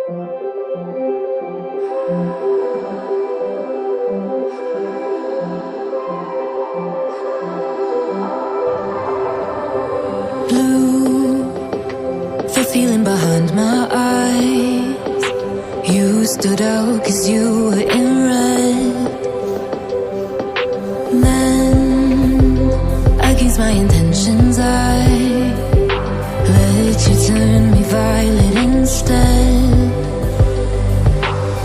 Blue, the feeling behind my eyes. You stood out 'cause you were in red. Then, against my intentions, I let you turn me violet instead.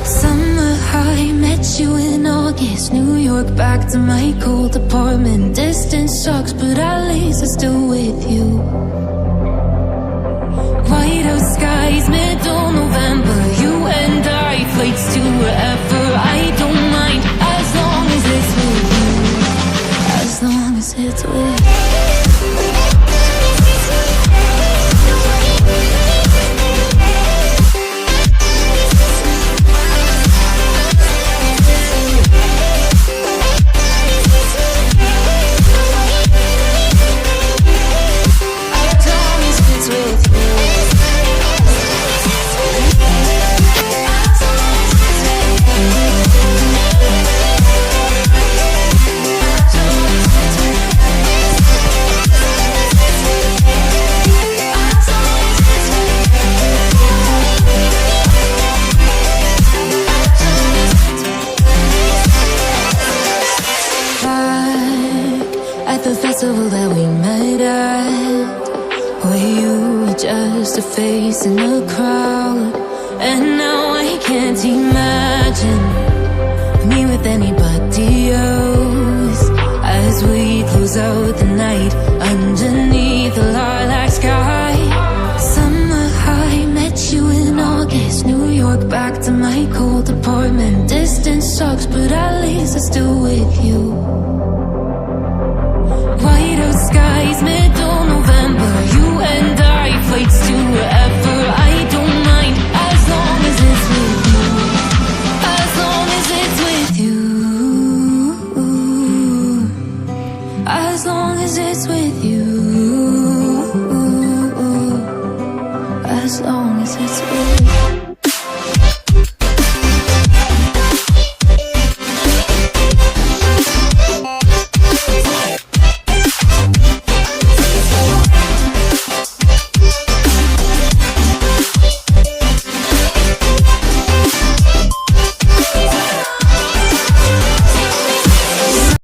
Summer high, met you in August. New York, back to my cold apartment. Distance sucks, but at least I'm still with you. White out skies, middle November. You and I, flights to wherever. I don't mind, as long as it's with you. As long as it's with you. The festival that we met at, where you were just a face in the crowd. And now I can't imagine me with anybody else, as we close out the night underneath the lilac sky. Summer high, met you in August. New York, back to my cold apartment. Distance sucks, but at least I'm still with you. White out skies, middle November.